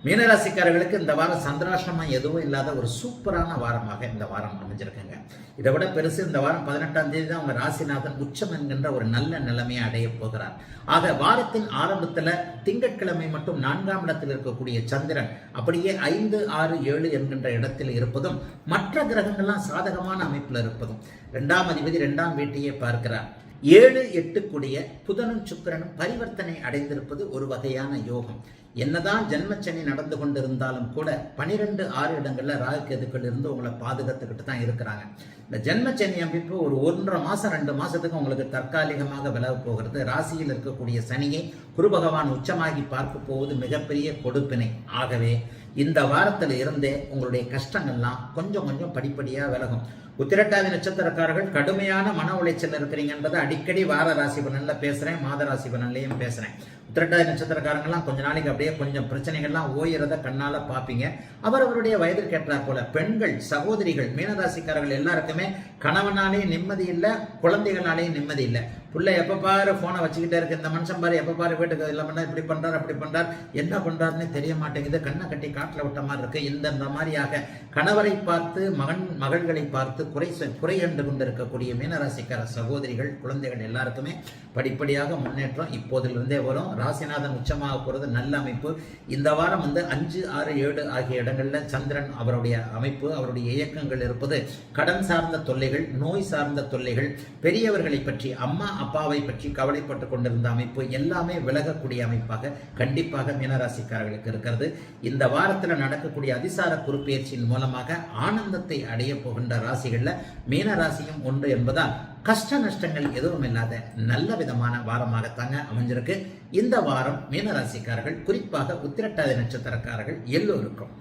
மீனராசிக்காரர்களுக்கு இந்த வாரம் சந்திராஷ்டமம் எதுவும் இல்லாத ஒரு சூப்பரான வாரமாக இந்த வாரம் அமைஞ்சிருக்குங்க. இதை விட பெருசு, இந்த வாரம் 18ஆம் தேதி தான் உங்க ராசிநாதன் உச்சம் என்கின்ற ஒரு நல்ல நிலைமையை அடைய போகிறார். ஆக வாரத்தின் ஆரம்பத்துல திங்கட்கிழமை மட்டும் 4ஆம் இடத்தில் இருக்கக்கூடிய சந்திரன் அப்படியே 5, 6, 7 என்கின்ற இடத்தில் இருப்பதும், மற்ற கிரகங்கள்லாம் சாதகமான அமைப்பில் இருப்பதும், 2ஆம் அதிபதி 2ஆம் வீட்டையே பார்க்கிறார். 7, 8 கூடிய புதனும் சுக்கிரனும் பரிவர்த்தனை அடைந்திருப்பது ஒரு வகையான யோகம். என்னதான் ஜென்மச்சனி நடந்து கொண்டிருந்தாலும் கூட 12, 6 இடங்கள்ல ராகு கேதுக்கள் இருந்து உங்களை பாதுகாத்துக்கிட்டு தான் இருக்கிறாங்க. இந்த ஜென்மச்சனி அமைப்பு ஒரு 1.5 மாசம் 2 மாசத்துக்கு உங்களுக்கு தற்காலிகமாக விலக போகிறது. ராசியில் இருக்கக்கூடிய சனியை குரு பகவான் உச்சமாகி பார்க்க போவது மிகப்பெரிய கொடுப்பினை. ஆகவே இந்த வாரத்தில் இருந்தே உங்களுடைய கஷ்டங்கள்லாம் கொஞ்சம் கொஞ்சம் படிப்படியா விலகும். உத்திரட்டாதி நட்சத்திரக்காரர்கள் கடுமையான மன உளைச்சல் இருக்கிறீங்கன்றதை அடிக்கடி வார ராசி பலன்ல பேசுறேன், மாத ராசி பலன்லையும் பேசுறேன். உத்திரட்டாதி நட்சத்திரக்காரங்களாம் கொஞ்ச நாளைக்கு அப்படியே கொஞ்சம் பிரச்சனைகள்லாம் ஓயிறத கண்ணால பார்ப்பீங்க. அவரவருடைய வயதிற்கு ஏற்றாற் போல பெண்கள் சகோதரிகள் மீனராசிக்காரர்கள் எல்லாருக்குமே கணவனாலே நிம்மதி இல்லை, குழந்தைகளாலேயும் நிம்மதி இல்லை. புள்ள எப்ப பாரு போனை வச்சுக்கிட்டே இருக்கு, இந்த மனுஷன் பாரு எப்ப பாரு வீட்டுக்கு இல்லாம இப்படி பண்றாரு அப்படி பண்றாரு, என்ன பண்றாருன்னு தெரிய மாட்டேங்குது, கண்ணை கட்டி காட்டுல விட்ட மாதிரி இருக்கு. இந்த மாதிரியாக கணவரை பார்த்து மகள்களை பார்த்து குறை கண்டு கொண்டிருக்கக்கூடிய மீனராசிக்கார சகோதரிகள் குழந்தைகள் எல்லாருக்குமே படிப்படியாக முன்னேற்றம் இப்போதிலிருந்தே வரும். ராசிநாதன் உச்சமாக போறது நல்ல அமைப்பு. இந்த வாரம் 5, 6, 7 ஆகிய இடங்கள்ல சந்திரன் அவருடைய அமைப்பு, அவருடைய இயக்கங்கள் இருப்பது கடன் சார்ந்த தொல்லைகள், நோய் சார்ந்த தொல்லைகள், பெரியவர்களை பற்றி அம்மா அப்பாவை பற்றி கவலைப்பட்டு கொண்டிருந்த அமைப்பு எல்லாமே விலகக்கூடிய அமைப்பாக கண்டிப்பாக மீனராசிக்காரர்களுக்கு இருக்கிறது. இந்த வாரத்தில் நடக்கக்கூடிய அதிசார குறுப்பெயர்ச்சியின் மூலமாக ஆனந்தத்தை அடைய போகின்ற ராசிகள்ல மீன ராசியும் ஒன்று என்பதால் கஷ்ட நஷ்டங்கள் எதுவும் இல்லாத நல்ல விதமான வாரமாகத்தாங்க அமைஞ்சிருக்கு. இந்த வாரம் மீனராசிக்காரர்கள் குறிப்பாக உத்திரட்டாதி நட்சத்திரக்காரர்கள் எல்லோருக்கும்